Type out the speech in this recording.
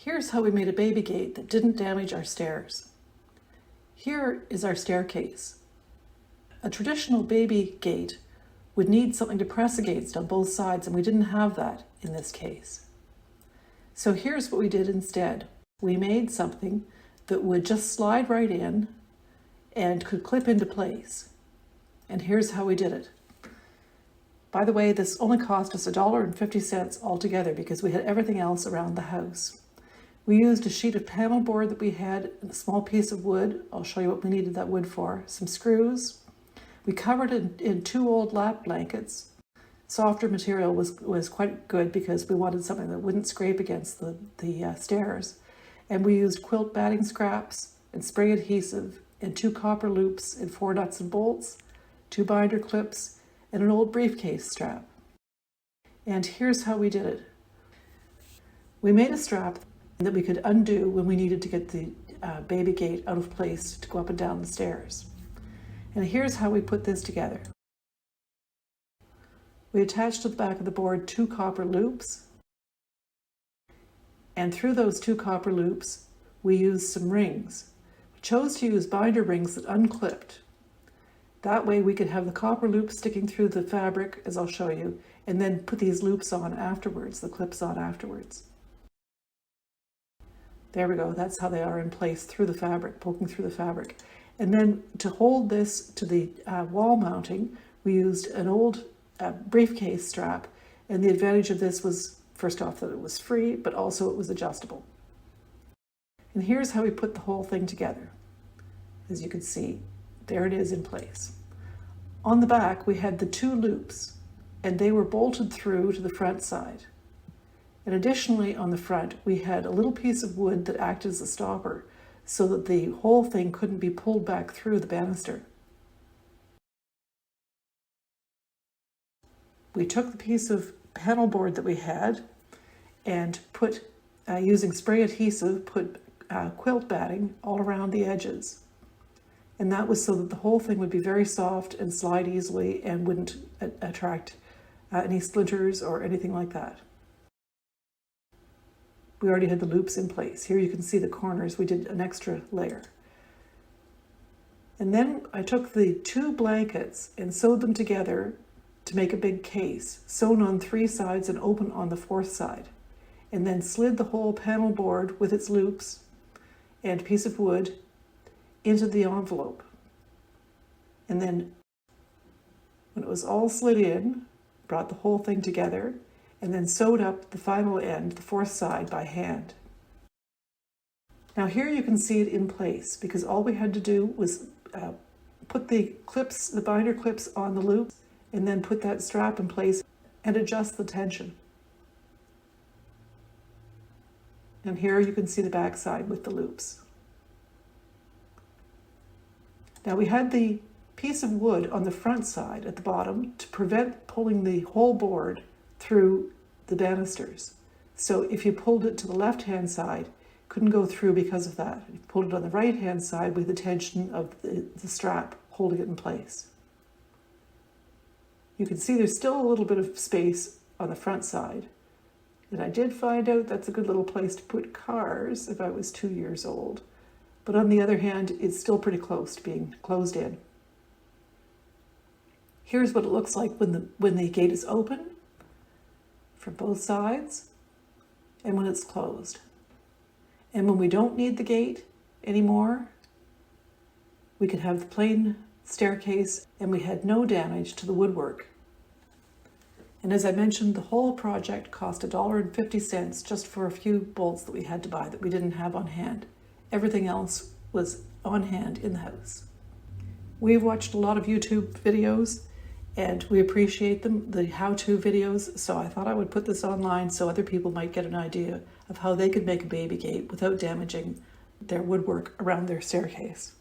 Here's how we made a baby gate that didn't damage our stairs. Here is our staircase. A traditional baby gate would need something to press against on both sides, and we didn't have that in this case. So here's what we did instead. We made something that would just slide right in and could clip into place. And here's how we did it. By the way, this only cost us $1.50 altogether because we had everything else around the house. We used a sheet of panel board that we had, and a small piece of wood. I'll show you what we needed that wood for. Some screws. We covered it in 2 old lap blankets. Softer material was quite good because we wanted something that wouldn't scrape against the stairs. And we used quilt batting scraps and spray adhesive and 2 copper loops and 4 nuts and bolts, 2 binder clips, and an old briefcase strap. And here's how we did it. We made a strap that we could undo when we needed to get the baby gate out of place to go up and down the stairs. And here's how we put this together. We attached to the back of the board 2 copper loops, and through those 2 copper loops we used some rings. We chose to use binder rings that unclipped. That way we could have the copper loops sticking through the fabric, as I'll show you, and then put these loops on afterwards, the clips on afterwards. There we go, that's how they are in place through the fabric, poking through the fabric. And then to hold this to the wall mounting, we used an old briefcase strap, and the advantage of this was, first off, that it was free, but also it was adjustable. And here's how we put the whole thing together. As you can see, there it is in place. On the back, we had the 2 loops, and they were bolted through to the front side. And additionally, on the front, we had a little piece of wood that acted as a stopper so that the whole thing couldn't be pulled back through the banister. We took the piece of panel board that we had and put, using spray adhesive, put quilt batting all around the edges. And that was so that the whole thing would be very soft and slide easily and wouldn't attract any splinters or anything like that. We already had the loops in place. Here you can see the corners. We did an extra layer. And then I took the 2 blankets and sewed them together to make a big case, sewn on 3 sides and open on the 4th side, and then slid the whole panel board with its loops and piece of wood into the envelope. And then when it was all slid in, brought the whole thing together, and then sewed up the final end, the 4th side, by hand. Now here you can see it in place because all we had to do was put the clips, the binder clips on the loops, and then put that strap in place and adjust the tension. And here you can see the back side with the loops. Now we had the piece of wood on the front side at the bottom to prevent pulling the whole board through the banisters. So if you pulled it to the left-hand side, couldn't go through because of that. If you pulled it on the right-hand side with the tension of the strap holding it in place. You can see there's still a little bit of space on the front side. And I did find out that's a good little place to put cars if I was 2 years old. But on the other hand, it's still pretty close to being closed in. Here's what it looks like when the gate is open from both sides and when it's closed. And when we don't need the gate anymore, we could have the plain staircase and we had no damage to the woodwork. And as I mentioned, the whole project cost $1.50 just for a few bolts that we had to buy that we didn't have on hand. Everything else was on hand in the house. We've watched a lot of YouTube videos and we appreciate them, the how-to videos, so I thought I would put this online so other people might get an idea of how they could make a baby gate without damaging their woodwork around their staircase.